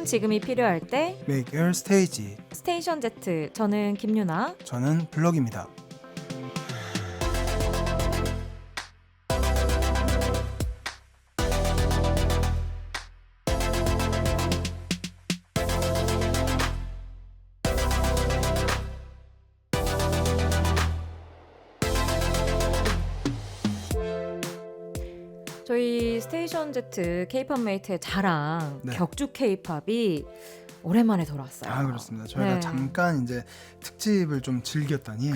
지금이 필요할 때 Make Your Stage. 스테이션 Z. 저는 김유나. 저는 블럭입니다. 저희 스테이션 Z K-팝 메이트의 자랑 네. 격주 K-팝이 오랜만에 돌아왔어요. 아, 그렇습니다. 저희가 네. 잠깐 이제 특집을 좀 즐겼더니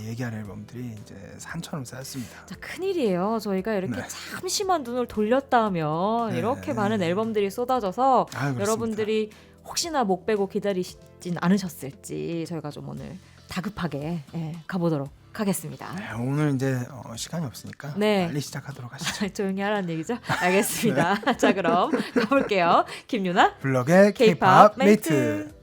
얘기할 앨범들이 이제 산처럼 쌓였습니다. 자, 큰일이에요. 저희가 이렇게 네. 잠시만 눈을 돌렸다 하면 네. 이렇게 많은 앨범들이 쏟아져서 아, 그렇습니다. 여러분들이 혹시나 목 빼고 기다리시진 않으셨을지 저희가 좀 오늘 다급하게 가보도록 하겠습니다. 네, 오늘 이제 시간이 없으니까 네. 빨리 시작하도록 하시죠. 조용히 하라는 얘기죠? 알겠습니다. 자, 그럼 가볼게요. 김유나 블럭의 K-팝 K-팝 메이트.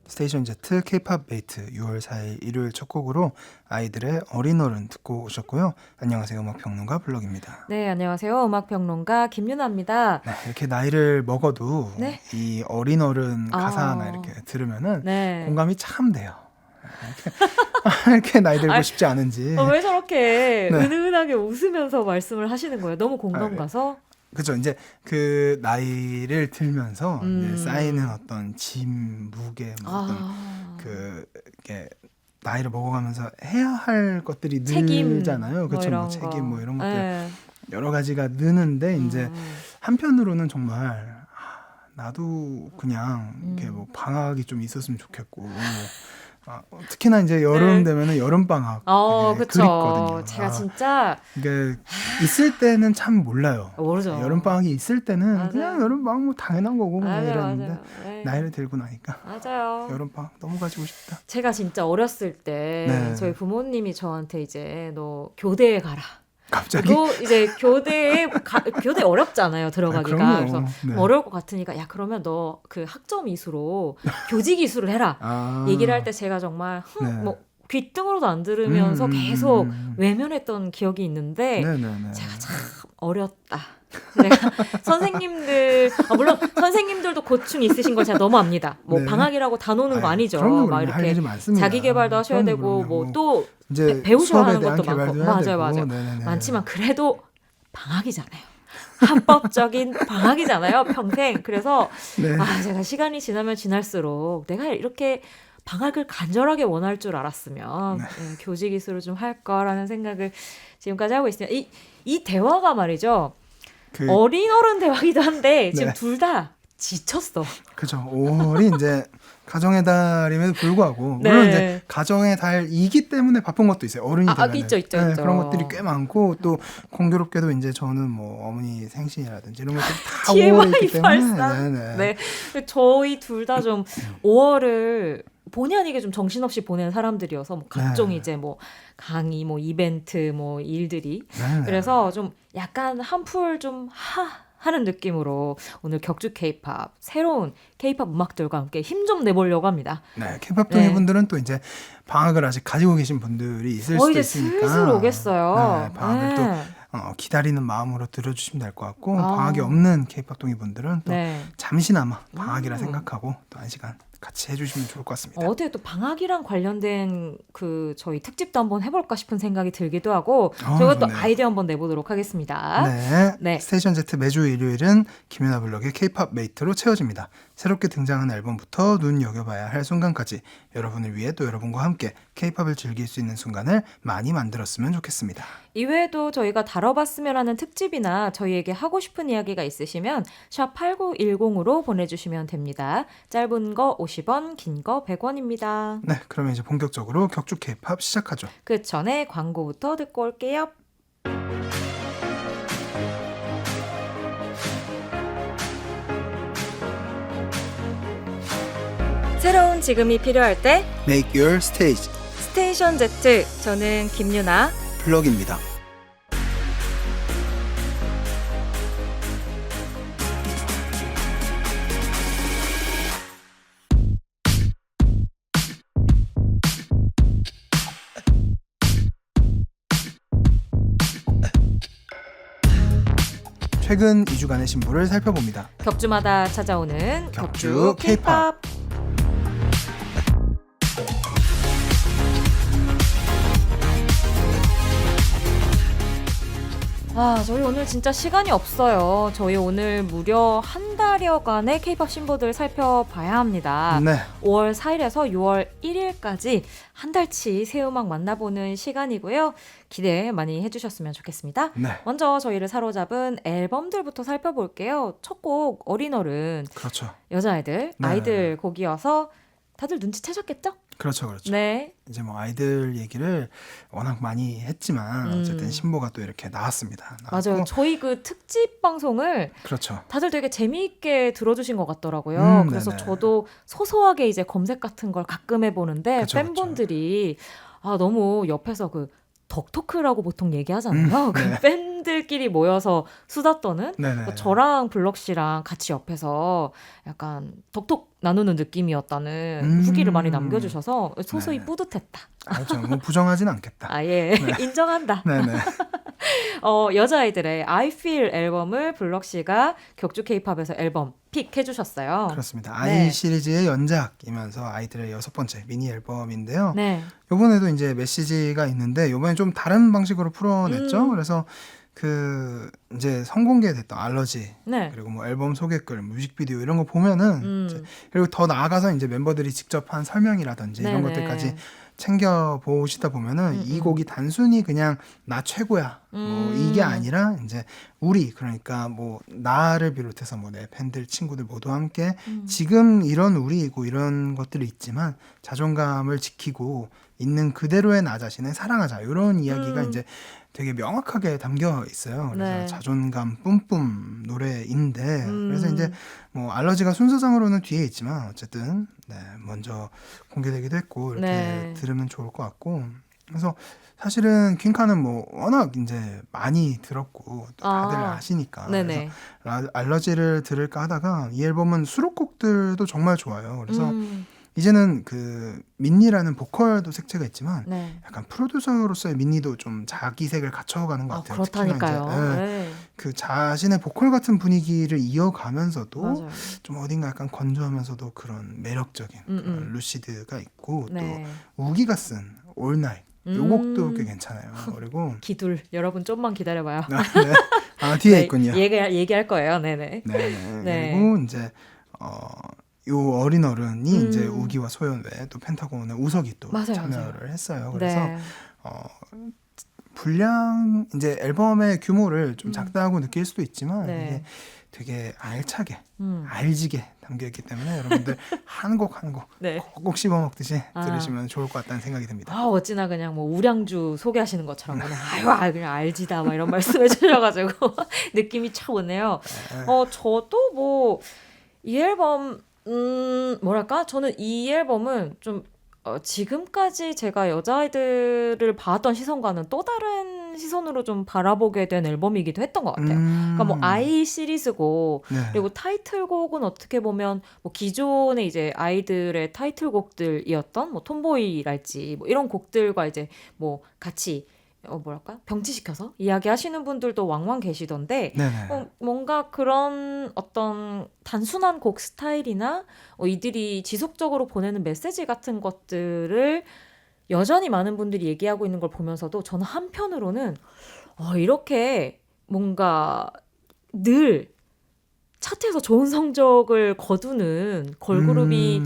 스테이션 Z K-팝 메이트 6월 4일 일요일 첫 곡으로 아이들의 어린 어른 듣고 오셨고요. 안녕하세요, 음악평론가 블럭입니다. 네, 안녕하세요. 음악평론가 김유나입니다. 네, 이렇게 나이를 먹어도 네. 이 어린 어른 가사나 아. 이렇게 들으면은 네. 공감이 참 돼요. 이렇게 나이 들고 아, 싶지 않은지. 왜 저렇게 네. 은은하게 웃으면서 말씀을 하시는 거예요? 너무 공감 네. 가서? 그죠. 이제 그 나이를 들면서 이제 쌓이는 어떤 짐, 무게, 뭐 어떤 그 이게 나이를 먹어가면서 해야 할 것들이 책임, 늘잖아요. 그렇죠. 이런 뭐 책임 거. 뭐 이런 것들 네. 여러 가지가 느는데 이제 한편으로는 정말 나도 그냥 이렇게 뭐 방학이 좀 있었으면 좋겠고. 특히나 이제 여름 네. 되면은 여름 방학 그쵸. 그립거든요. 제가 진짜 이게 있을 때는 참 몰라요. 모르죠. 여름 방학이 있을 때는 맞아요. 그냥 여름 방학 뭐 당연한 거고 뭐 맞아요, 이랬는데 맞아요. 네. 나이를 들고 나니까 맞아요. 여름 방학 너무 가지고 싶다. 제가 진짜 어렸을 때 네. 저희 부모님이 저한테 이제 너 교대에 가라. 갑자기 너 이제 교대 어렵잖아요, 들어가기가. 그럼요. 그래서 네. 어려울 것 같으니까 야, 그러면 너 그 학점 이수로 교직 이수를 해라. 얘기를 할 때 제가 정말 네. 뭐 귓등으로도 안 들으면서 계속 음. 외면했던 기억이 있는데 네네네. 제가 참 어렸다. 제가 선생님들 물론 선생님들도 고충 있으신 걸 제가 너무 압니다. 뭐 네. 방학이라고 다 노는 거 아니죠. 그럼요, 막 할 이렇게 일이 많습니다. 자기 개발도 하셔야 그럼요, 되고 그럼요. 뭐 또 이제 배우셔야 수업에 하는 대한 것도 많고. 개발도 해야 맞아요, 되고. 맞아요. 네네네. 많지만 그래도 방학이잖아요. 합법적인 방학이잖아요, 평생. 그래서 네. 제가 시간이 지나면 지날수록 내가 이렇게 방학을 간절하게 원할 줄 알았으면 교직 이수를 좀 할 거라는 생각을 지금까지 하고 있습니다. 이 대화가 말이죠. 그 어린 어른 대화기도 한데 지금 네. 둘 다 지쳤어. 그죠. 5월이 이제 가정의 달임에도 불구하고 네. 물론 이제 가정의 달이기 때문에 바쁜 것도 있어요. 어른이 되면 있죠. 그런 것들이 꽤 많고 또 공교롭게도 이제 저는 뭐 어머니 생신이라든지 이런 것들이 다 TMI 5월에 있기 때문에 발산. 네네. 네, 저희 둘 다 좀 5월을 본의 아니게 좀 정신없이 보낸 사람들이어서 뭐 각종 네. 이제 뭐 강의, 뭐 이벤트, 뭐 일들이 네네. 그래서 좀 약간 한풀 좀 하는 느낌으로 오늘 격주 K-팝 새로운 K-팝 음악들과 함께 힘 좀 내보려고 합니다. 네, K-팝 동의 네. 분들은 또 이제 방학을 아직 가지고 계신 분들이 있을 수도 이제 있으니까 슬슬 오겠어요. 네, 방학을 네. 또 기다리는 마음으로 들어주시면 될 것 같고 아. 방학이 없는 K-팝 동의 분들은 또 네. 잠시나마 방학이라 생각하고 또 한 시간 같이 해주시면 좋을 것 같습니다. 어떻게 또 방학이랑 관련된 그 저희 특집도 한번 해볼까 싶은 생각이 들기도 하고 저희가 또 좋네요. 아이디어 한번 내보도록 하겠습니다. 네. 네. 스테이션 Z 매주 일요일은 김연아 블럭의 K-팝 메이트로 채워집니다. 새롭게 등장한 앨범부터 눈여겨봐야 할 순간까지 여러분을 위해 또 여러분과 함께 K-팝을 즐길 수 있는 순간을 많이 만들었으면 좋겠습니다. 이외에도 저희가 다뤄봤으면 하는 특집이나 저희에게 하고 싶은 이야기가 있으시면 샵 8910으로 보내주시면 됩니다. 짧은 거 50원, 긴 거 100원입니다. 네, 그러면 이제 본격적으로 격주 K-팝 시작하죠. 그 전에 광고부터 듣고 올게요. 새로운 지금이 필요할 때 Make Your Stage 스테이션 Z. 저는 김유나. 블럭입니다. 최근 2주간의 신보를 살펴봅니다. 격주마다 찾아오는 격주 격주 K-pop. K-pop. 저희 오늘 진짜 시간이 없어요. 저희 오늘 무려 한 달여간의 K-pop 신보들 살펴봐야 합니다. 네. 5월 4일에서 6월 1일까지 한 달치 새 음악 만나보는 시간이고요. 기대 많이 해주셨으면 좋겠습니다. 네. 먼저 저희를 사로잡은 앨범들부터 살펴볼게요. 첫 곡 어린어른, 그렇죠. 여자아이들, 네. 아이들 곡이어서 다들 눈치채셨겠죠? 그렇죠. 네. 이제 뭐 아이들 얘기를 워낙 많이 했지만 어쨌든 음. 신보가 또 이렇게 나왔습니다. 맞아요. 나왔고, 저희 그 특집 방송을 그렇죠. 다들 되게 재미있게 들어주신 것 같더라고요. 그래서 네네. 저도 소소하게 이제 검색 같은 걸 가끔 해보는데 그쵸, 팬분들이 너무 옆에서 그 덕토크라고 보통 얘기하잖아요. 그 네. 팬들끼리 모여서 수다 떠는 네네. 저랑 블럭 씨랑 같이 옆에서 약간 덕톡 나누는 느낌이었다는 후기를 많이 남겨주셔서 소소히 네. 뿌듯했다. 알죠. 뭐 부정하진 않겠다. 예. 인정한다. 네네. 여자아이들의 I Feel 앨범을 블럭 씨가 격주 K-팝에서 앨범 픽해주셨어요. 그렇습니다. 네. 아이 시리즈의 연작이면서 아이들의 6번째 미니 앨범인데요. 네. 요번에도 이제 메시지가 있는데 요번에 좀 다른 방식으로 풀어냈죠. 그래서 그 이제 선공개됐던 알러지 네. 그리고 뭐 앨범 소개글, 뮤직비디오 이런 거 보면은 이제 그리고 더 나아가서 이제 멤버들이 직접 한 설명이라든지 이런 네네. 것들까지 챙겨 보시다 보면은 이 곡이 단순히 그냥 나 최고야 뭐 이게 아니라 이제 우리 그러니까 뭐 나를 비롯해서 뭐 내 팬들 친구들 모두 함께 지금 이런 우리이고 이런 것들이 있지만 자존감을 지키고 있는 그대로의 나 자신을 사랑하자 이런 이야기가 이제 되게 명확하게 담겨 있어요. 그래서 네. 자존감 뿜뿜 노래인데 그래서 이제 뭐 알러지가 순서상으로는 뒤에 있지만 어쨌든 네, 먼저 공개되기도 했고 이렇게 네. 들으면 좋을 것 같고 그래서 사실은 퀸카는 뭐 워낙 이제 많이 들었고 또 다들 아시니까 네네. 그래서 알러지를 들을까 하다가 이 앨범은 수록곡들도 정말 좋아요. 그래서 음. 이제는 그 민니라는 보컬도 색채가 있지만 네. 약간 프로듀서로서의 민니도 좀 자기색을 갖춰가는 것 같아요. 그렇다니까요. 특히나 이제, 네. 그 자신의 보컬 같은 분위기를 이어가면서도 맞아요. 좀 어딘가 약간 건조하면서도 그런 매력적인 그런 루시드가 있고 네. 또 우기가 쓴 All Night 요 곡도 꽤 괜찮아요. 그리고 기둘 여러분 좀만 기다려봐요. 네. 뒤에 네, 있군요. 얘기할 거예요. 네네. 네. 네. 그리고 이제 요 어린 어른이 이제 우기와 소연 외에 또 펜타곤의 우석이 또 맞아요, 참여를 했어요. 그래서 네. 분량 이제 앨범의 규모를 좀 작다고 느낄 수도 있지만 네. 이게 되게 알차게 알지게 담겨 있기 때문에 여러분들 한 곡 한 곡 네. 꼭꼭 씹어 먹듯이 들으시면 좋을 것 같다는 생각이 듭니다. 어찌나 그냥 뭐 우량주 소개하시는 것처럼 그냥 그냥 알지다 막 이런 말씀해 주셔가지고 느낌이 참 오네요. 저도 뭐 이 앨범 뭐랄까 저는 이 앨범은 좀 지금까지 제가 여자아이들을 봐왔던 시선과는 또 다른 시선으로 좀 바라보게 된 앨범이기도 했던 것 같아요. 그러니까 뭐 아이 시리즈고 네. 그리고 타이틀곡은 어떻게 보면 뭐 기존의 이제 아이들의 타이틀곡들이었던 뭐 톰보이랄지 뭐 이런 곡들과 이제 뭐 같이 뭐랄까 병치시켜서 이야기하시는 분들도 왕왕 계시던데 네네. 뭔가 그런 어떤 단순한 곡 스타일이나 이들이 지속적으로 보내는 메시지 같은 것들을 여전히 많은 분들이 얘기하고 있는 걸 보면서도 저는 한편으로는 이렇게 뭔가 늘 차트에서 좋은 성적을 거두는 걸그룹이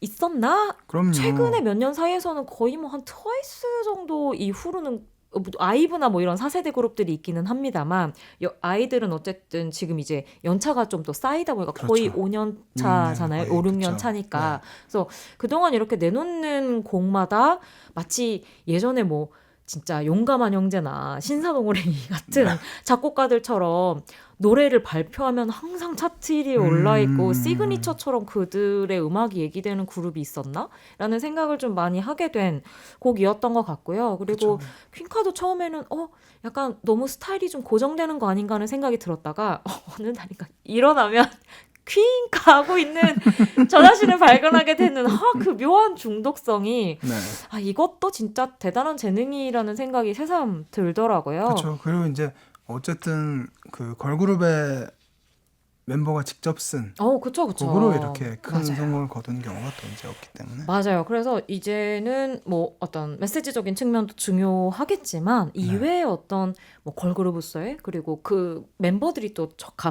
있었나? 그럼요. 최근에 몇 년 사이에서는 거의 뭐 한 트와이스 정도 이후로는 아이브나 뭐 이런 4세대 그룹들이 있기는 합니다만 아이들은 어쨌든 지금 이제 연차가 좀 더 쌓이다 보니까 거의 그렇죠. 5년 차잖아요. 거의 5, 6년 그쵸. 차니까. 네. 그래서 그동안 이렇게 내놓는 곡마다 마치 예전에 뭐 진짜 용감한 형제나 신사동호랭이 같은 작곡가들처럼 노래를 발표하면 항상 차트 1위에 올라있고 시그니처처럼 그들의 음악이 얘기되는 그룹이 있었나? 라는 생각을 좀 많이 하게 된 곡이었던 것 같고요. 그리고 그쵸. 퀸카도 처음에는 약간 너무 스타일이 좀 고정되는 거 아닌가 하는 생각이 들었다가 어느 날인가 일어나면 퀸카 하고 있는 저 자신을 발견하게 되는 그 묘한 중독성이 네. 이것도 진짜 대단한 재능이라는 생각이 새삼 들더라고요. 그렇죠. 그리고 이제 어쨌든 그 걸그룹의 멤버가 직접 쓴 그쵸, 그쵸. 곡으로 이렇게 큰 맞아요. 성공을 거둔 경우가 또 이제 없기 때문에. 맞아요. 그래서 이제는 뭐 어떤 메시지적인 측면도 중요하겠지만 이외에 어떤 뭐 걸그룹으로서의 그리고 그 멤버들이 또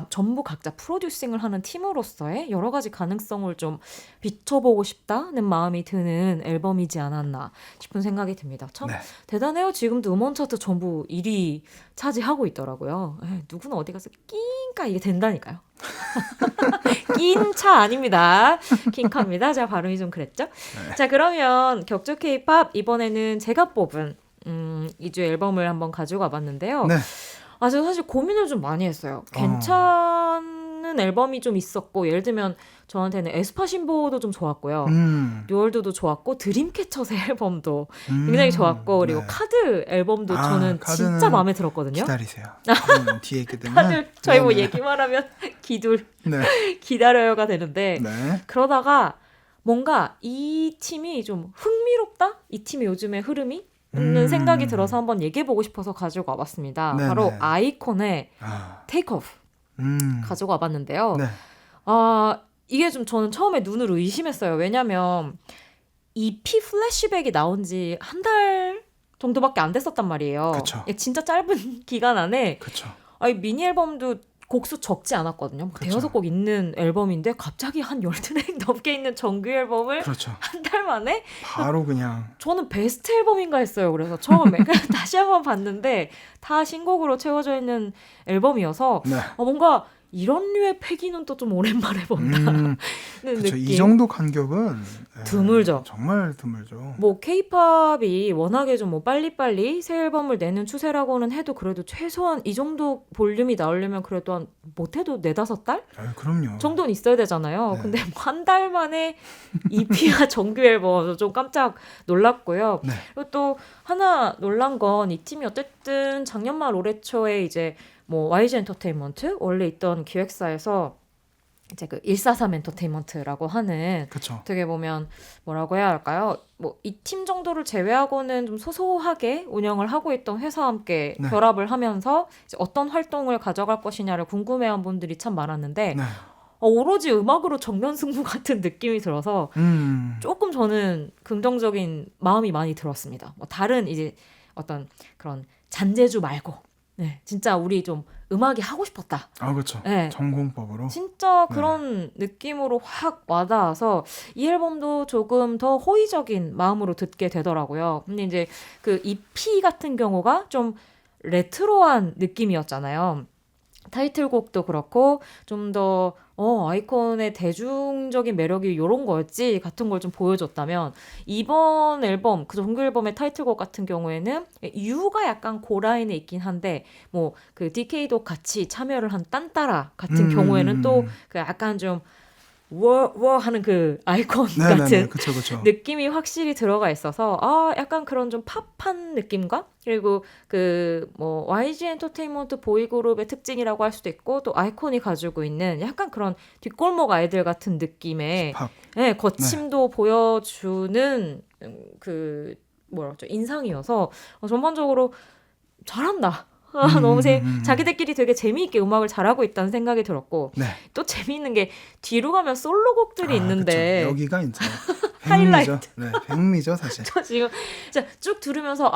전부 각자 프로듀싱을 하는 팀으로서의 여러 가지 가능성을 좀 비춰보고 싶다는 마음이 드는 앨범이지 않았나 싶은 생각이 듭니다. 참 네. 대단해요. 지금도 음원 차트 전부 1위 차지하고 있더라고요. 누구는 어디 가서 낑까 이게 된다니까요. 낀차 아닙니다. 킹카입니다. 제가 발음이 좀 그랬죠? 자, 그러면 격조 K-팝 이번에는 제가 뽑은 2주 앨범을 한번 가지고 와봤는데요. 네. 제가 사실 고민을 좀 많이 했어요. 괜찮은 앨범이 좀 있었고 예를 들면 저한테는 에스파신보도 좀 좋았고요. 뉴월드도 좋았고 드림캐쳐의 앨범도 굉장히 좋았고 그리고 네. 카드 앨범도 저는 카드는 진짜 마음에 들었거든요. 기다리세요. 카드는 뒤에 있기 때문에. 카드 저희 뭐 네네. 얘기만 하면 기둘 네. 기다려요가 되는데 네. 그러다가 뭔가 이 팀이 좀 흥미롭다? 이 팀의 요즘의 흐름이? 는 생각이 들어서 한번 얘기해보고 싶어서 가지고 와봤습니다. 네네. 바로 아이콘의 아. 테이크 오프 가지고 와봤는데요. 네. 이게 좀 저는 처음에 눈으로 의심했어요. 왜냐면 EP 플래시백이 나온 지 한 달 정도밖에 안 됐었단 말이에요. 그쵸. 진짜 짧은 기간 안에 그렇죠. 미니 앨범도 곡수 적지 않았거든요. 그쵸. 대여섯 곡 있는 앨범인데 갑자기 한 12 곡 넘게 있는 정규 앨범을 그렇죠. 한 달 만에 바로 그냥 저는 베스트 앨범인가 했어요. 그래서 처음에 그냥 다시 한번 봤는데 다 신곡으로 채워져 있는 앨범이어서 네. 뭔가 이런 류의 패기는 또 좀 오랜만에 본다는 그렇죠. 느낌. 이 정도 간격은 드물죠. 정말 드물죠. 뭐 K-팝이 워낙에 좀 뭐 빨리빨리 새 앨범을 내는 추세라고는 해도 그래도 최소한 이 정도 볼륨이 나오려면 그래도 한 못해도 4-5달 그럼요. 정도는 있어야 되잖아요. 네. 근데 한 달 만에 EP와 정규 앨범 좀 깜짝 놀랐고요. 네. 그리고 또 하나 놀란 건 이 팀이 어쨌든 작년 말 올해 초에 이제 뭐 YG 엔터테인먼트 원래 있던 기획사에서 이제 그 143 엔터테인먼트라고 하는 그렇죠. 어떻게 보면 뭐라고 해야 할까요? 뭐 이 팀 정도를 제외하고는 좀 소소하게 운영을 하고 있던 회사와 함께 네. 결합을 하면서 이제 어떤 활동을 가져갈 것이냐를 궁금해한 분들이 참 많았는데 네. 오로지 음악으로 정면 승부 같은 느낌이 들어서 조금 저는 긍정적인 마음이 많이 들었습니다. 뭐 다른 이제 어떤 그런 잔재주 말고 진짜 우리 좀 음악이 하고 싶었다. 그렇죠. 네. 전공법으로. 진짜 그런 느낌으로 확 와닿아서 이 앨범도 조금 더 호의적인 마음으로 듣게 되더라고요. 근데 이제 그 EP 같은 경우가 좀 레트로한 느낌이었잖아요. 타이틀곡도 그렇고 좀 더 아이콘의 대중적인 매력이 이런 거였지 같은 걸 좀 보여줬다면 이번 앨범 그 정규 앨범의 타이틀곡 같은 경우에는 유가 약간 그 라인에 있긴 한데 뭐 그 DK도 같이 참여를 한 딴따라 같은 경우에는 또 그 약간 좀 워 하는 그 아이콘 같은 그쵸, 그쵸. 느낌이 확실히 들어가 있어서 약간 그런 좀 팝한 느낌과 그리고 그 뭐 YG 엔터테인먼트 보이그룹의 특징이라고 할 수도 있고 또 아이콘이 가지고 있는 약간 그런 뒷골목 아이들 같은 느낌의 힙합. 거침도 보여주는 그 뭐라 그러죠 인상이어서 전반적으로 잘한다. 너무 자기들끼리 되게 재미있게 음악을 잘하고 있다는 생각이 들었고 네. 또 재미있는 게 뒤로 가면 솔로곡들이 있는데 그쵸. 여기가 이제 하이라이트. 백미죠. 네, 백미죠, 사실. 저 지금 진짜 쭉 들으면서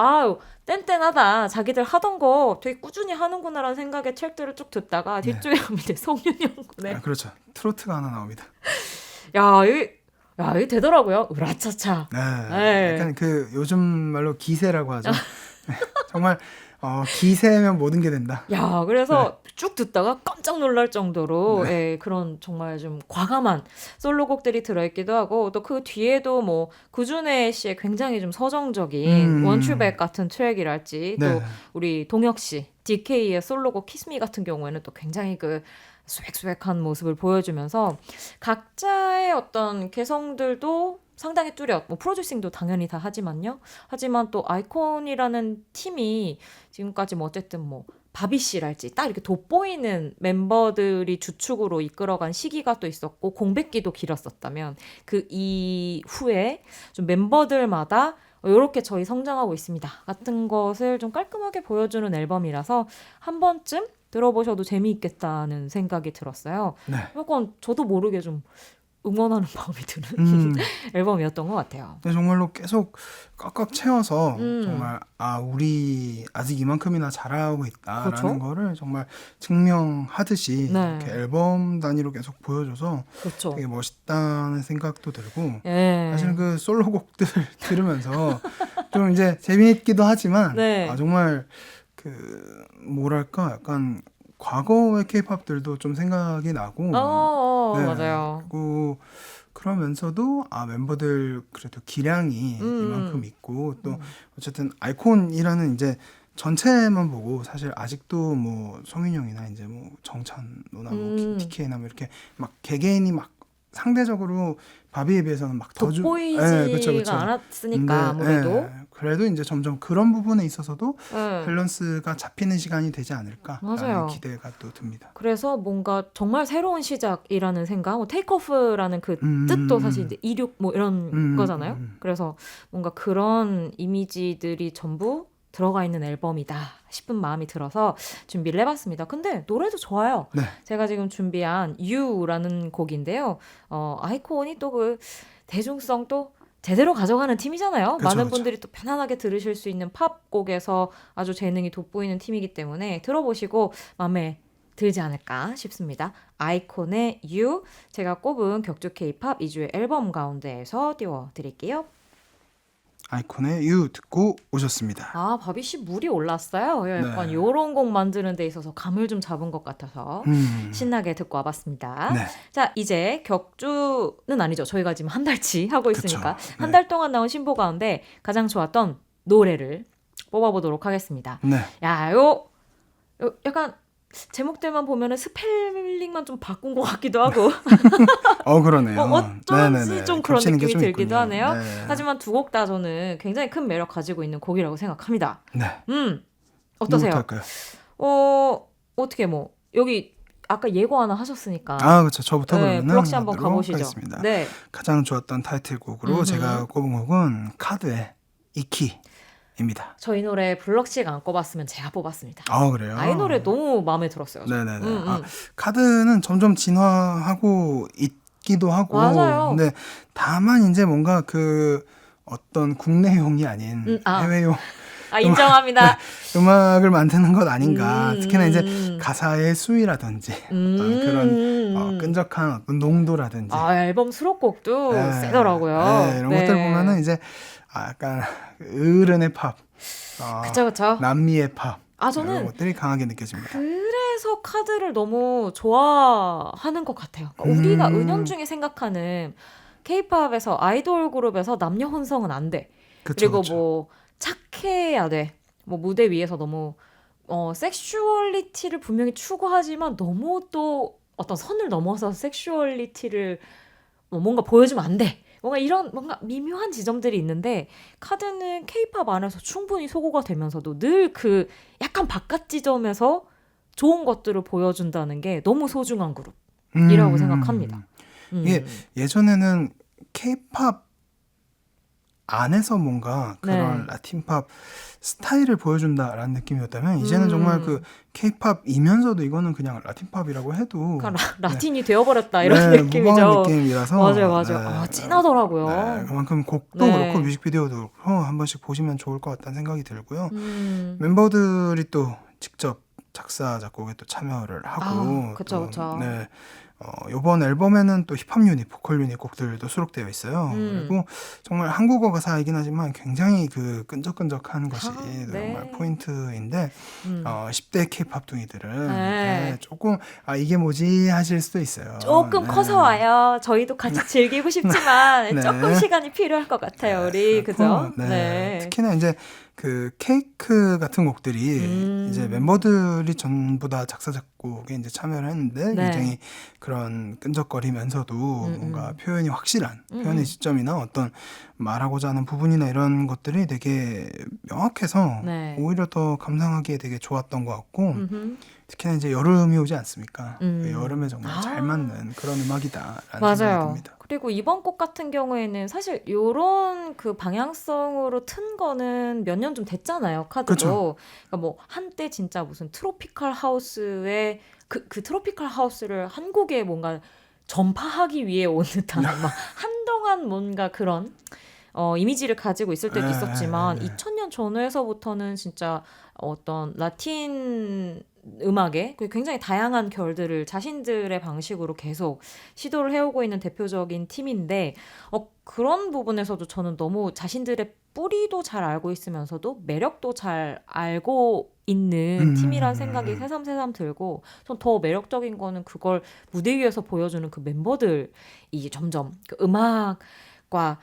뗀뗀하다. 자기들 하던 거 되게 꾸준히 하는구나라는 생각에 책들을 쭉 듣다가 뒤쪽에 가면 이제 성윤영 군의 그렇죠. 트로트가 하나 나옵니다. 이게 되더라고요. 으라차차. 네. 약간 그 요즘 말로 기세라고 하죠. 네, 정말 기세면 모든 게 된다. 그래서 쭉 듣다가 깜짝 놀랄 정도로 그런 정말 좀 과감한 솔로곡들이 들어있기도 하고 또 그 뒤에도 뭐 구준애 씨의 굉장히 좀 서정적인 원추백 같은 트랙이랄지 또 우리 동혁 씨 DK의 솔로곡 키스미 같은 경우에는 또 굉장히 그 스웩스웩한 모습을 보여주면서 각자의 어떤 개성들도 상당히 뚜렷, 뭐 프로듀싱도 당연히 다 하지만 또 아이콘이라는 팀이 지금까지 뭐 어쨌든 뭐 바비 씨랄지 딱 이렇게 돋보이는 멤버들이 주축으로 이끌어간 시기가 또 있었고 공백기도 길었었다면 그 이후에 좀 멤버들마다 이렇게 저희 성장하고 있습니다 같은 것을 좀 깔끔하게 보여주는 앨범이라서 한 번쯤 들어보셔도 재미있겠다는 생각이 들었어요. 네. 약간 저도 모르게 좀 응원하는 마음이 드는 앨범이었던 것 같아요. 근데 정말로 계속 꽉꽉 채워서 음. 정말 우리 아직 이만큼이나 잘하고 있다라는 그렇죠. 거를 정말 증명하듯이 네. 이렇게 앨범 단위로 계속 보여줘서 그렇죠. 되게 멋있다는 생각도 들고 예. 사실은 그 솔로곡들 들으면서 좀 이제 재미있기도 하지만 네. 정말 그 뭐랄까 약간 과거의 케이팝들도 좀 생각이 나고 네. 맞아요. 그리고 그러면서도 멤버들 그래도 기량이 이만큼 있고 또 어쨌든 아이콘이라는 이제 전체만 보고 사실 아직도 뭐 성윤 형이나 이제 뭐 정찬 누나 뭐 TK나 뭐 이렇게 막 개개인이 막 상대적으로 바비에 비해서는 막 더 돋보이지가 않았으니까 아무래도 그래도 이제 점점 그런 부분에 있어서도 네. 밸런스가 잡히는 시간이 되지 않을까라는 맞아요. 기대가 또 듭니다. 그래서 뭔가 정말 새로운 시작이라는 생각, 뭐 테이크오프라는 그 뜻도 사실 이제 이륙 뭐 이런 거잖아요. 그래서 뭔가 그런 이미지들이 전부 들어가 있는 앨범이다 싶은 마음이 들어서 준비를 해봤습니다. 근데 노래도 좋아요. 네. 제가 지금 준비한 You라는 곡인데요. 아이콘이 또 그 대중성 또 제대로 가져가는 팀이잖아요. 그쵸, 많은 그쵸. 분들이 또 편안하게 들으실 수 있는 팝곡에서 아주 재능이 돋보이는 팀이기 때문에 들어보시고 마음에 들지 않을까 싶습니다. 아이콘의 You, 제가 꼽은 격주 K-팝 2주의 앨범 가운데에서 띄워드릴게요. 아이콘의 You 듣고 오셨습니다. 바비 씨 물이 올랐어요. 약간 네. 요런 곡 만드는 데 있어서 감을 좀 잡은 것 같아서 신나게 듣고 와봤습니다. 네. 자, 이제 격주는 아니죠. 저희가 지금 한 달치 하고 있으니까 그쵸. 한 네. 달 동안 나온 신보 가운데 가장 좋았던 노래를 뽑아보도록 하겠습니다. 네. 야, 요 약간 제목들만 보면은 스펠링만 좀 바꾼 것 같기도 하고 그러네요. 어쩐지 네네네. 좀 그런 겹치는 게 느낌이 좀 들기도 있군요. 하네요. 네. 하지만 두 곡 다 저는 굉장히 큰 매력 가지고 있는 곡이라고 생각합니다. 네. 어떠세요? 누구부터 할까요? 어떻게 뭐 여기 아까 예고 하나 하셨으니까 그렇죠. 저부터 그러면 블럭씨 한번 하도록 가보시죠. 하겠습니다. 네. 가장 좋았던 타이틀곡으로 제가 꼽은 곡은 카드의 이키입니다. 저희 노래 블럭씨가 안 꼽았으면 제가 뽑았습니다. 그래요? 이 노래 너무 마음에 들었어요. 네네네. 카드는 점점 진화하고 있기도 하고. 맞아요. 근데 다만 이제 뭔가 그 어떤 국내용이 아닌 해외용 인정합니다. 음악을 만드는 것 아닌가. 특히나 이제 가사의 수위라든지 그런 끈적한 어떤 농도라든지 앨범 수록곡도 세더라고요. 이런 것들 보면은 이제 약간 어른의 팝, 그쵸. 남미의 팝 저는 이런 것들이 강하게 느껴집니다. 그래서 카드를 너무 좋아하는 것 같아요. 그러니까 우리가 은연중에 생각하는 K-팝에서 아이돌 그룹에서 남녀 혼성은 안 돼. 그쵸, 그리고 그쵸. 뭐 착해야 돼. 뭐 무대 위에서 너무 섹슈얼리티를 분명히 추구하지만 너무 또 어떤 선을 넘어서 섹슈얼리티를 뭔가 보여주면 안 돼. 뭔가 이런 뭔가 미묘한 지점들이 있는데 카드는 K-팝 안에서 충분히 소구가 되면서도 늘 그 약간 바깥 지점에서 좋은 것들을 보여준다는 게 너무 소중한 그룹이라고 생각합니다. 이게 예전에는 K-팝 안에서 뭔가 그런 라틴팝 스타일을 보여준다라는 느낌이었다면 이제는 정말 그 K-팝이면서도 이거는 그냥 라틴팝이라고 해도 라틴이 되어버렸다 이런 느낌이죠. 무거운 느낌이라서 맞아요. 진하더라고요. 그만큼 곡도 그렇고 뮤직비디오도 그렇고 한 번씩 보시면 좋을 것 같다는 생각이 들고요. 멤버들이 또 직접 작사 작곡에 또 참여를 하고 그쵸. 네. 이번 앨범에는 또 힙합 유닛, 보컬 유닛 곡들도 수록되어 있어요. 그리고 정말 한국어 가사이긴 하지만 굉장히 그 끈적끈적한 것이 정말 포인트인데 10대 K-팝 둥이들은 조금 이게 뭐지 하실 수도 있어요. 조금 커서 와요. 저희도 같이 즐기고 싶지만 조금 시간이 필요할 것 같아요. 우리 그죠? 특히나 이제 그 케이크 같은 곡들이 이제 멤버들이 전부 다 작사 작곡에 이제 참여를 했는데 굉장히 그런 끈적거리면서도 뭔가 표현이 확실한 표현의 지점이나 어떤 말하고자 하는 부분이나 이런 것들이 되게 명확해서 오히려 더 감상하기에 되게 좋았던 것 같고 특히나 이제 여름이 오지 않습니까? 여름에 정말 잘 맞는 그런 음악이다라는 생각이 듭니다. 그리고 이번 곡 같은 경우에는 사실 요런 그 방향성으로 튼 거는 몇 년 좀 됐잖아요, 카드도. 그쵸. 그러니까 뭐 한때 진짜 무슨 트로피칼 하우스의 그 트로피칼 하우스를 한국에 뭔가 전파하기 위해 온 듯한 막 한동안 뭔가 그런 이미지를 가지고 있을 때도 있었지만 예. 2000년 전후에서부터는 진짜 어떤 라틴 음악의 그 굉장히 다양한 결들을 자신들의 방식으로 계속 시도를 해오고 있는 대표적인 팀인데 그런 부분에서도 저는 너무 자신들의 뿌리도 잘 알고 있으면서도 매력도 잘 알고 있는 팀이란 생각이 새삼새삼 들고 전 더 매력적인 거는 그걸 무대 위에서 보여주는 그 멤버들이 점점 그 음악과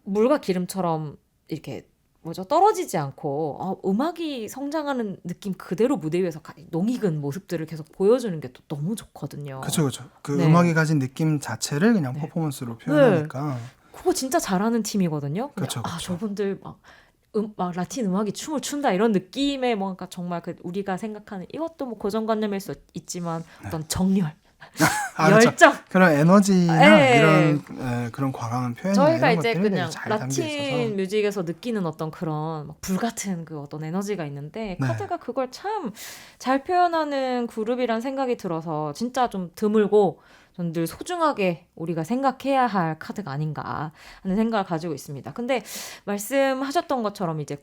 물과 기름처럼 이렇게 뭐죠 떨어지지 않고 음악이 성장하는 느낌 그대로 무대 위에서 농익은 모습들을 계속 보여주는 게 또 너무 좋거든요. 그쵸, 그쵸. 그 네. 음악이 가진 느낌 자체를 그냥 네. 퍼포먼스로 표현하니까. 그거 진짜 잘하는 팀이거든요. 그냥, 그쵸, 그쵸. 저분들 막 라틴 음악이 춤을 춘다 이런 느낌의 뭔가 정말 그 우리가 생각하는 이것도 뭐 고정관념일 수 있지만 어떤 정열, 그렇죠. 열정. 그런 에너지나 예. 이런 그런 과감한 표현이나 저희가 이런 이제 것들이 그냥 되게 잘 담겨 라틴 있어서. 뮤직에서 느끼는 어떤 그런 막 불같은 그 어떤 에너지가 있는데 네. 카드가 그걸 참 잘 표현하는 그룹이란 생각이 들어서 진짜 좀 드물고 저는 늘 소중하게 우리가 생각해야 할 카드가 아닌가 하는 생각을 가지고 있습니다. 근데 말씀하셨던 것처럼 이제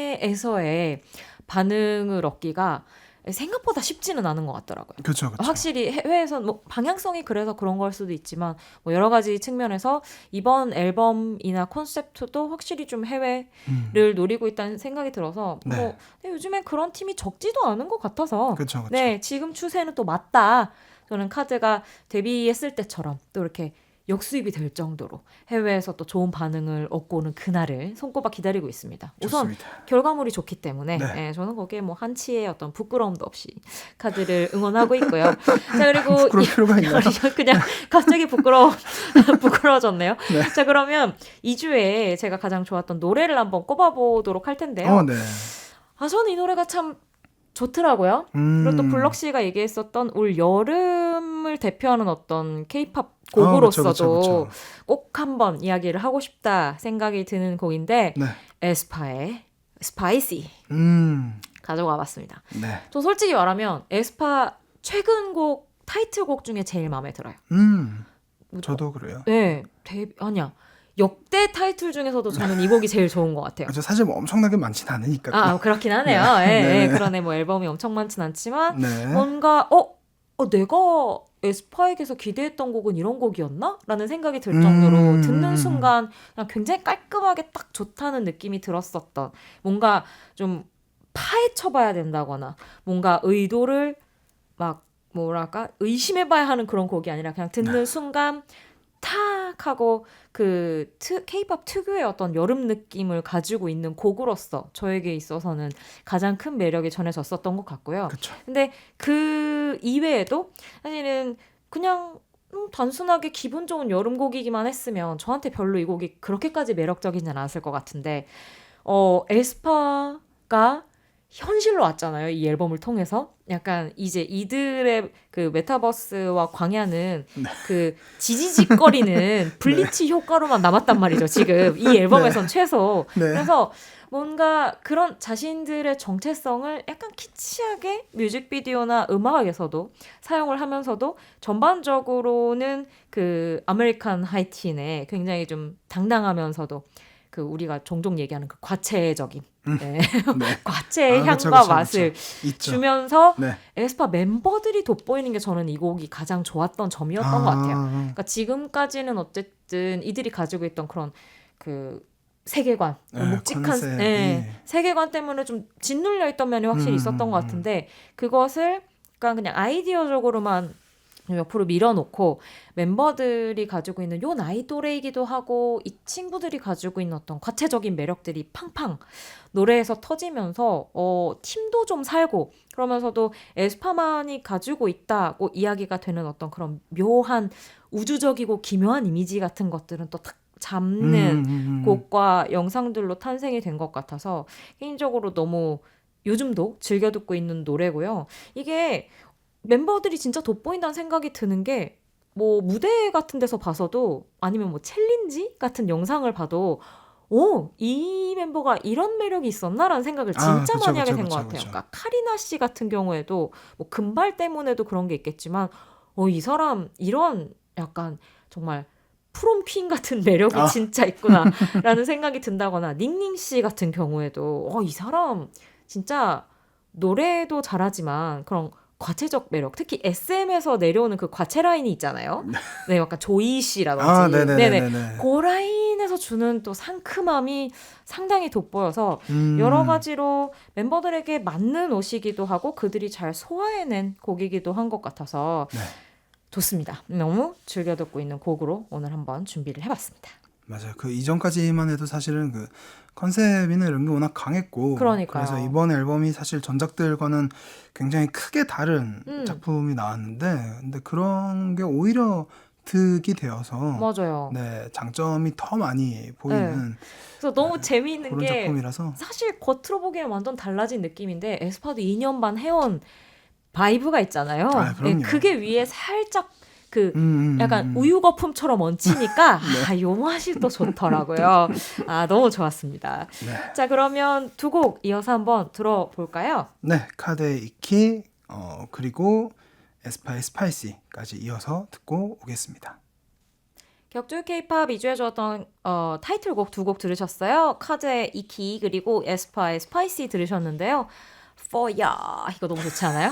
국내에서의 반응을 얻기가 생각보다 쉽지는 않은 것 같더라고요. 그쵸, 그쵸. 확실히 해외에선 뭐 방향성이 그래서 그런 걸 수도 있지만 뭐 여러 가지 측면에서 이번 앨범이나 콘셉트도 확실히 좀 해외를 노리고 있다는 생각이 들어서 네. 뭐 근데 요즘엔 그런 팀이 적지도 않은 것 같아서 그쵸, 그쵸. 네 지금 추세는 또 맞다. 저는 카드가 데뷔했을 때처럼 또 이렇게 역수입이 될 정도로 해외에서 또 좋은 반응을 얻고 오는 그날을 손꼽아 기다리고 있습니다. 우선 좋습니다. 결과물이 좋기 때문에 네. 저는 거기에 뭐 한치의 어떤 부끄러움도 없이 카드를 응원하고 있고요. 자 그리고 부끄러울 필요가 있나요? 그냥 갑자기 부끄러워졌네요. 네. 자 그러면 2주에 제가 가장 좋았던 노래를 한번 꼽아보도록 할 텐데요. 네. 저는 이 노래가 참 좋더라고요. 그리고 또 블럭 씨가 얘기했었던 올 여름을 대표하는 어떤 케이팝 곡으로서도 그쵸. 꼭 한번 이야기를 하고 싶다 생각이 드는 곡인데 네. 에스파의 스파이시 가져와 봤습니다. 네. 저 솔직히 말하면 에스파 최근 곡 타이틀곡 중에 제일 마음에 들어요. 저도 그래요. 네, 아니야. 역대 타이틀 중에서도 저는 이 곡이 제일 좋은 것 같아요. 그렇죠. 사실 뭐 엄청나게 많진 않으니까. 그렇긴 하네요. 네. 그러네. 뭐 앨범이 엄청 많진 않지만 네. 뭔가 내가 에스파에게서 기대했던 곡은 이런 곡이었나? 라는 생각이 들 정도로 듣는 순간 그냥 굉장히 깔끔하게 딱 좋다는 느낌이 들었었던 뭔가 좀 파헤쳐봐야 된다거나 뭔가 의도를 막 뭐랄까 의심해봐야 하는 그런 곡이 아니라 그냥 듣는 순간 탁 하고 그 K-pop 특유의 어떤 여름 느낌을 가지고 있는 곡으로서 저에게 있어서는 가장 큰 매력이 전해졌었던 것 같고요. 그쵸. 근데 그 이외에도 사실은 그냥 단순하게 기분 좋은 여름 곡이기만 했으면 저한테 별로 이 곡이 그렇게까지 매력적이진 않았을 것 같은데 에스파가 현실로 왔잖아요. 이 앨범을 통해서. 약간 이제 이들의 그 메타버스와 광야는 그 지지직거리는 블리치 효과로만 남았단 말이죠. 지금 이 앨범에선 최소. 네. 그래서 뭔가 그런 자신들의 정체성을 약간 키치하게 뮤직비디오나 음악에서도 사용을 하면서도 전반적으로는 그 아메리칸 하이틴의 굉장히 좀 당당하면서도 그 우리가 종종 얘기하는 그 과체적인 과체의 향과 맛을 주면서 에스파 멤버들이 돋보이는 게 저는 이 곡이 가장 좋았던 점이었던 것 같아요. 그러니까 지금까지는 어쨌든 이들이 가지고 있던 그런 그 세계관, 묵직한 세계관 때문에 좀 짓눌려 있던 면이 확실히 있었던 것 같은데 그것을 그냥 아이디어적으로만 옆으로 밀어놓고 멤버들이 가지고 있는 요 나이 또래이기도 하고 이 친구들이 가지고 있는 어떤 과체적인 매력들이 팡팡 노래에서 터지면서 팀도 좀 살고 그러면서도 에스파만이 가지고 있다고 이야기가 되는 어떤 그런 묘한 우주적이고 기묘한 이미지 같은 것들은 또 딱 잡는 곡과 영상들로 탄생이 된 것 같아서 개인적으로 너무 요즘도 즐겨 듣고 있는 노래고요. 이게 멤버들이 진짜 돋보인다는 생각이 드는 게 뭐 무대 같은 데서 봐서도 아니면 뭐 챌린지 같은 영상을 봐도 이 멤버가 이런 매력이 있었나라는 생각을 아, 진짜 그쵸, 많이 하게 그쵸, 된 것 그쵸, 같아요. 그쵸. 그러니까 카리나 씨 같은 경우에도 뭐 금발 때문에도 그런 게 있겠지만 이 사람 이런 약간 정말 프롬 퀸 같은 매력이 아. 진짜 있구나라는 생각이 든다거나 닝닝 씨 같은 경우에도 이 사람 진짜 노래도 잘하지만 그런 과체적 매력, 특히 SM에서 내려오는 그 과체 라인이 있잖아요. 네, 약간 조이 씨라든지, 아, 네네, 네네네네네. 그 라인에서 주는 또 상큼함이 상당히 돋보여서 여러 음, 가지로 멤버들에게 맞는 옷이기도 하고 그들이 잘 소화해낸 곡이기도 한 것 같아서 네. 좋습니다. 너무 즐겨 듣고 있는 곡으로 오늘 한번 준비를 해봤습니다. 맞아요. 그 이전까지만 해도 사실은 그 컨셉이나 이런 게 워낙 강했고, 그러니까요. 그래서 이번 앨범이 사실 전작들과는 굉장히 크게 다른 작품이 나왔는데, 근데 그런 게 오히려 득이 되어서, 맞아요. 네, 장점이 더 많이 보이는 그래서 너무 재미있는 그런 게 작품이라서, 사실 겉으로 보기에는 완전 달라진 느낌인데 에스파도 2년 반 해온 바이브가 있잖아요. 아, 그럼요. 그게 위에 살짝 그 약간 음. 우유 거품처럼 얹히니까 네. 요 맛이 또 좋더라고요. 너무 좋았습니다. 네. 자, 그러면 두 곡 이어서 한번 들어볼까요? 네, 카드의 이키, 그리고 에스파의 스파이시까지 이어서 듣고 오겠습니다. 격주 K-팝 2주에 주었던 타이틀곡 두 곡 들으셨어요. 카즈의 이키 그리고 에스파의 스파이시 들으셨는데요. 포야 이거 너무 좋지 않아요?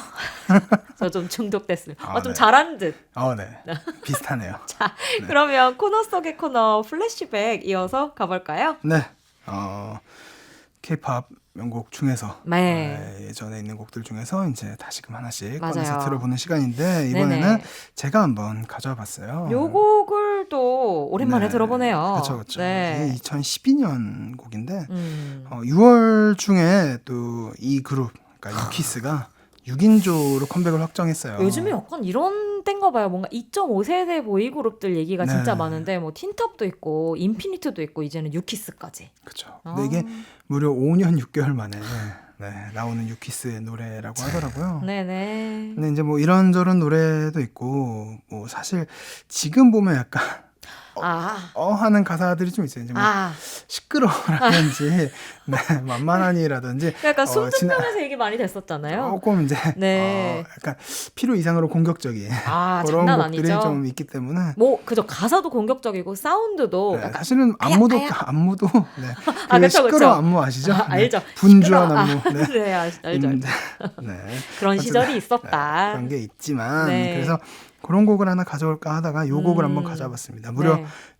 저 좀 중독됐습니다. 좀 네. 잘한 듯. 네. 비슷하네요. 자, 그러면 코너 속의 코너 플래시백 이어서 가볼까요? 네. K-팝 명곡 중에서 네. 예전에 있는 곡들 중에서 이제 다시금 하나씩 맞아요. 꺼내서 들어보는 시간인데 이번에는 네네. 제가 한번 가져와 봤어요. 요 곡을 또 오랜만에 네. 들어보네요. 그렇죠, 그렇죠. 네. 이게 2012년 곡인데 6월 음. 중에 또 이 그룹, 그러니까 유키스가 6인조로 컴백을 확정했어요. 요즘에 약간 이런 땐가 봐요. 뭔가 2.5세대 보이그룹들 얘기가 네. 진짜 많은데 뭐 틴탑도 있고 인피니트도 있고 이제는 유키스까지. 그렇죠. 근데 이게 무려 5년 6개월 만에 나오는 유키스의 노래라고 하더라고요. 네네. 근데 이제 뭐 이런저런 노래도 있고 뭐 사실 지금 보면 약간 하는 가사들이 좀 있어요. 이제 뭐 시끄러워라든지 만만하니라든지 약간 숨죽면에서 얘기 많이 됐었잖아요. 조금 이제 네. 약간 필요 이상으로 공격적인 그런 장난 곡들이 아니죠. 좀 있기 때문에 뭐 그저 가사도 공격적이고 사운드도 약간 사실은 안무도 그 그쵸, 시끄러운 그쵸. 안무 아시죠? 알죠. 분주한 안무. 네, 알죠. 그런 시절이 있었다. 그런 게 있지만 네. 그래서 그런 곡을 하나 가져올까 하다가 요 곡을 한번 가져와봤습니다. 무려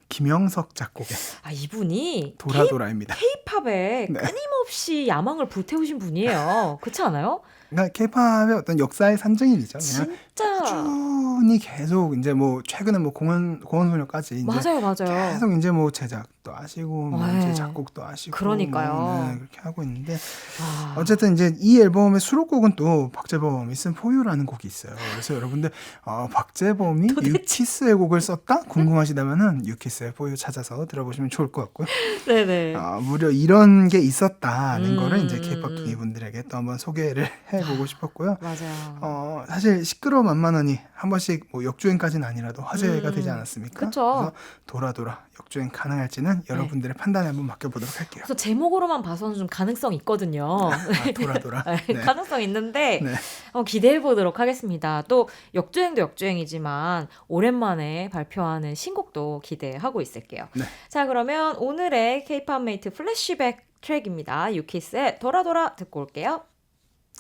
김영석 작곡의 이분이 도라도라입니다. K-팝에 끊임없이 야망을 불태우신 분이에요. 그렇지 않아요? 그러니까 K-팝의 어떤 역사의 산증인이죠. 그냥 진짜 꾸준히 계속 이제 뭐 최근에 뭐 공원소녀까지 이제 맞아요. 계속 이제 뭐 제작도 하시고 뭐 이제 작곡도 하시고 그러니까요. 뭐, 그렇게 하고 있는데 어쨌든 이제 이 앨범의 수록곡은 또 박재범이 쓴 포유라는 곡이 있어요. 그래서 여러분들 박재범이 유키스의 곡을 썼다? 궁금하시다면은 유키스의 포유 찾아서 들어보시면 좋을 것 같고요. 네네. 무려 이런 게 있었다는 거를 이제 K-팝 킹이분들에게 또 한번 소개를 해보고 싶었고요. 맞아요. 사실 시끄러워 만만하니 한 번씩 뭐 역주행까지는 아니라도 화제가 되지 않았습니까? 그쵸. 그래서 돌아 역주행 가능할지는 여러분들의 판단에 한번 맡겨보도록 할게요. 그래서 제목으로만 봐서는 좀 가능성 있거든요. 돌아. 가능성 있는데 네. 한번 기대해 보도록 하겠습니다. 또 역주행도 역주행이지만 오랜만에 발표하는 신곡도 기대하고 있을게요. 네. 자, 그러면 오늘의 K-팝 메이트 플래시백 트랙입니다. 유키스의 돌아 듣고 올게요.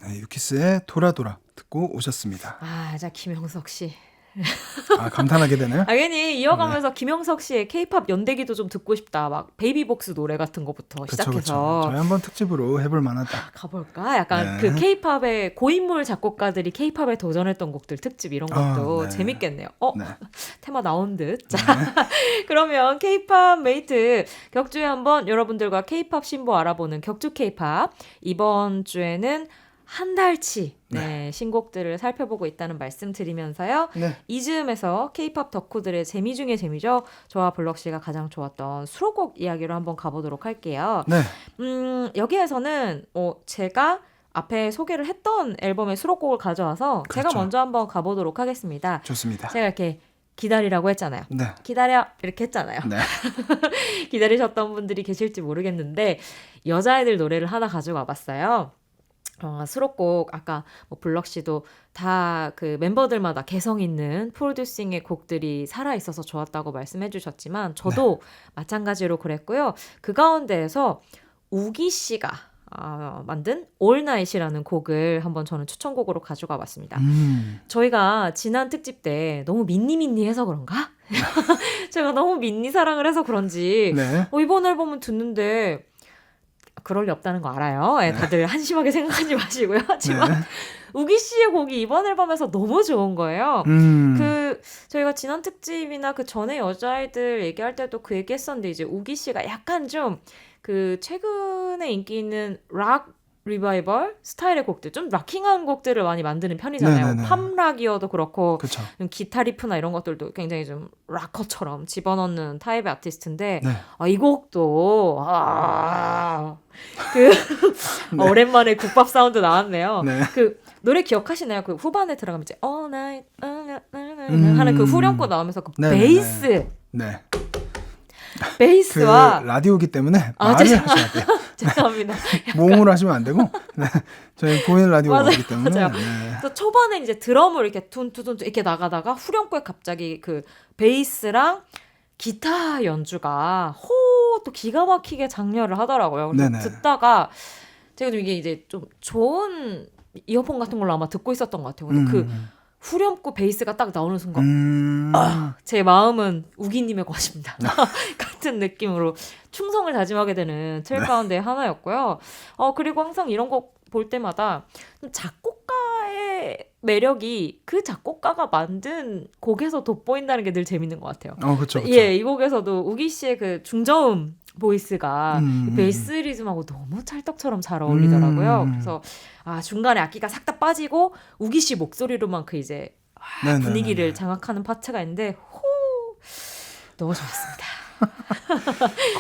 유키스의 돌아 듣고 오셨습니다. 자, 김영석 씨. 감탄하게 되나요? 괜히 이어가면서 김영석 씨의 K-팝 연대기도 좀 듣고 싶다. 막 베이비복스 노래 같은 거부터 시작해서. 저희 한번 특집으로 해볼 만하다. 가볼까? 약간 그 K-팝의 고인물 작곡가들이 K-팝에 도전했던 곡들 특집 이런 것도 재밌겠네요. 테마 나온 듯. 자, 그러면 K-팝 메이트 격주에 한번 여러분들과 K-팝 신보 알아보는 격주 K-팝. 이번 주에는 한 달치 신곡들을 살펴보고 있다는 말씀 드리면서요. 이 즈음에서 K-팝 덕후들의 재미 중에 재미죠. 저와 블럭 씨가 가장 좋았던 수록곡 이야기로 한번 가보도록 할게요. 여기에서는 제가 앞에 소개를 했던 앨범의 수록곡을 가져와서 제가 먼저 한번 가보도록 하겠습니다. 좋습니다. 제가 이렇게 기다리라고 했잖아요. 네. 기다려 이렇게 했잖아요. 네. 기다리셨던 분들이 계실지 모르겠는데 여자애들 노래를 하나 가지고 와봤어요. 수록곡 아까 뭐 블럭 씨도 다 그 멤버들마다 개성 있는 프로듀싱의 곡들이 살아 있어서 좋았다고 말씀해 주셨지만 저도 마찬가지로 그랬고요. 그 가운데에서 우기 씨가 만든 All Night이라는 곡을 한번 저는 추천곡으로 가져가 봤습니다. 저희가 지난 특집 때 너무 민니민니해서 그런가? 제가 너무 민니 사랑을 해서 그런지 네. 이번 앨범은 듣는데 그럴 리 없다는 거 알아요. 예, 다들 한심하게 생각하지 마시고요. 하지만 네. 우기 씨의 곡이 이번 앨범에서 너무 좋은 거예요. 저희가 지난 특집이나 그 전에 여자아이들 얘기할 때도 그 얘기했었는데 이제 우기 씨가 약간 좀 그 최근에 인기 있는 락 리바이벌 스타일의 곡들, 좀 락킹한 곡들을 많이 만드는 편이잖아요. 네네네. 팝락이어도 그렇고 그렇죠. 기타 리프나 이런 것들도 굉장히 좀 락커처럼 집어넣는 타입의 아티스트인데 네. 이 곡도 그 네. 오랜만에 국밥 사운드 나왔네요. 네. 그 노래 기억하시나요? 그 후반에 들어가면 이제 All Night 하는 그 후렴구 나오면서 그 네네네. 베이스 네. 그 베이스와 라디오기 때문에 말을 하셔야 돼요. 죄송합니다. 모음으로 하시면 안 되고 네. 저희 보이는 라디오가 맞아요, 오기 때문에 맞아요. 네. 그래서 초반에 이제 드럼을 이렇게 둔둔둔 이렇게 나가다가 후렴구에 갑자기 그 베이스랑 기타 연주가 또 기가 막히게 장렬을 하더라고요. 그래서 네네. 듣다가 제가 좀 이게 이제 좀 좋은 이어폰 같은 걸로 아마 듣고 있었던 것 같아요. 근데 그 후렴구 베이스가 딱 나오는 순간 제 마음은 우기님의 것입니다. 같은 느낌으로 충성을 다짐하게 되는 트랙 가운데 하나였고요. 그리고 항상 이런 곡 볼 때마다 작곡가의 매력이 그 작곡가가 만든 곡에서 돋보인다는 게 늘 재밌는 것 같아요. 그렇죠. 예, 이 곡에서도 우기 씨의 그 중저음 보이스가 이 베이스 리듬하고 너무 찰떡처럼 잘 어울리더라고요. 그래서 중간에 악기가 싹 다 빠지고 우기 씨 목소리로만 그 이제 분위기를 장악하는 파트가 있는데 너무 좋았습니다.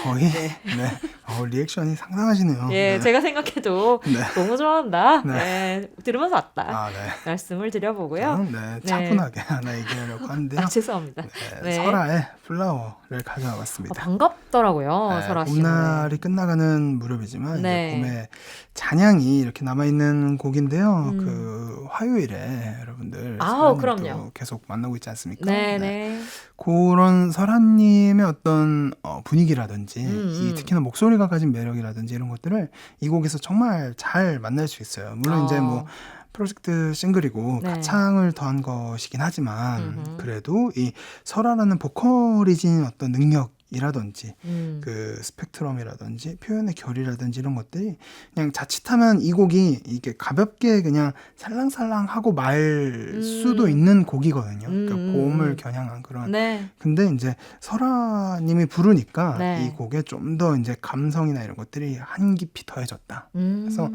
거의 리액션이 상당하시네요. 예, 네. 제가 생각해도 네. 너무 좋아한다. 네. 네, 들으면서 왔다. 네. 말씀을 드려보고요. 네, 차분하게 하나 얘기하려고 하는데요. 죄송합니다. 네. 설아의 플라워를 가져와 봤습니다. 반갑더라고요, 설아 씨. 봄날이 끝나가는 무렵이지만 네. 이제 봄에 잔향이 이렇게 남아있는 곡인데요. 그 화요일에 여러분들 그럼요. 계속 만나고 있지 않습니까? 네. 그런 설아님의 어떤 분위기라든지 특히나 목소리가 가진 매력이라든지 이런 것들을 이 곡에서 정말 잘 만날 수 있어요. 물론 이제 뭐 프로젝트 싱글이고 네. 가창을 더한 것이긴 하지만 그래도 이 설아라는 보컬이 지닌 어떤 능력이라든지 그 스펙트럼이라든지 표현의 결이라든지 이런 것들이 그냥 자칫하면 이 곡이 이게 가볍게 그냥 살랑살랑하고 말 수도 있는 곡이거든요. 그러니까 봄을 겨냥한 그런. 네. 근데 이제 설아님이 부르니까 네. 이 곡에 좀 더 이제 감성이나 이런 것들이 한 깊이 더해졌다. 그래서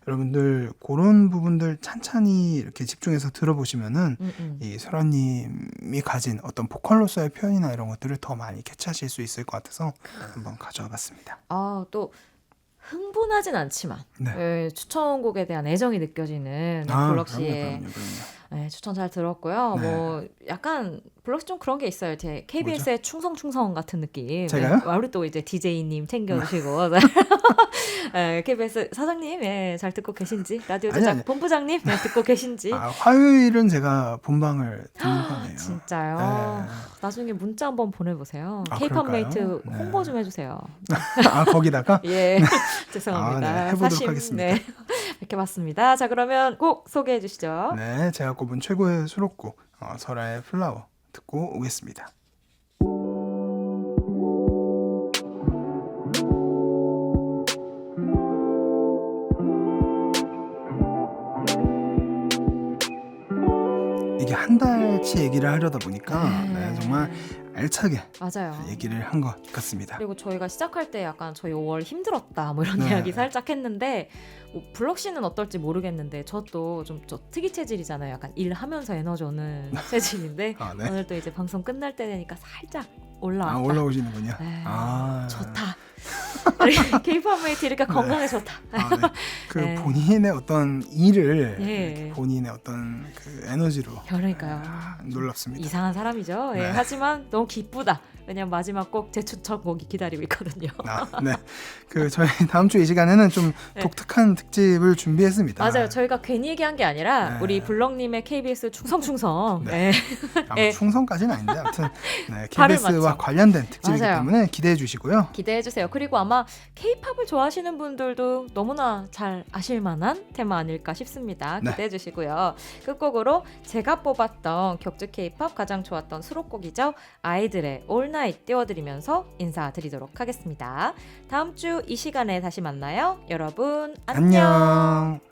여러분들 그런 부분들 찬찬히 이렇게 집중해서 들어보시면은 이 설아님이 가진 어떤 보컬로서의 표현이나 이런 것들을 더 많이 캐치하실 수 있을 것 같아서 한번 가져와 봤습니다. 또 흥분하진 않지만 네. 추천곡에 대한 애정이 느껴지는 블럭 씨의 그럼요. 네, 추천 잘 들었고요. 네. 뭐 약간 블럭 씨 좀 그런 게 있어요. 제 KBS의 충성 같은 느낌. 제가요? 네, 우리 또 이제 DJ님 챙겨주시고 네, KBS 사장님 잘 듣고 계신지 라디오 제작 아니. 본부장님 듣고 계신지. 화요일은 제가 본방을 듣는 편이에요. 진짜요? 네. 나중에 문자 한번 보내보세요. 아, K-pop 그럴까요? 메이트 네. 홍보 좀 해주세요. 거기다가 예, 죄송합니다. 네, 해보도록 하겠습니다. 네, 이렇게 봤습니다. 자, 그러면 꼭 소개해 주시죠. 네, 제가 꼽은 최고의 수록곡 설아의 플라워 듣고 오겠습니다. 이게 한 달치 얘기를 하려다 보니까 정말 알차게 맞아요. 얘기를 한 것 같습니다. 그리고 저희가 시작할 때 약간 저희 5월 힘들었다 뭐 이런 네. 이야기 살짝 했는데 블럭 씨는 어떨지 모르겠는데 저도 좀 특이 체질이잖아요. 약간 일하면서 에너지 오는 체질인데 네. 오늘 또 이제 방송 끝날 때 되니까 살짝 올라왔다. 올라오시는군요. 네, 좋다. K-pop 메이트 이렇게 건강에 좋다. 아, 네. 그 네. 본인의 어떤 일을 예. 이렇게 본인의 어떤 그 에너지로 그러니까요. 놀랍습니다. 이상한 사람이죠. 예, 네. 하지만 너무 기쁘다. 왜냐면 마지막 꼭 제 추천곡이 기다리고 있거든요. 네. 그 저희 다음 주 이 시간에는 좀 네. 독특한 특집을 준비했습니다. 맞아요. 저희가 괜히 얘기한 게 아니라 네. 우리 블럭님의 KBS 충성. 네. 네. 아, 네. 충성까지는 아닌데 아무튼 네, 발을 KBS와 맞춰. 관련된 특집이기 맞아요. 때문에 기대해 주시고요. 기대해 주세요. 그리고 아마 K-팝을 좋아하시는 분들도 너무나 잘 아실 만한 테마 아닐까 싶습니다. 네. 기대해 주시고요. 끝곡으로 제가 뽑았던 격주 K-팝 가장 좋았던 수록곡이죠. 아이들의 All Night 띄워드리면서 인사드리도록 하겠습니다. 다음 주 이 시간에 다시 만나요. 여러분 안녕. 안녕.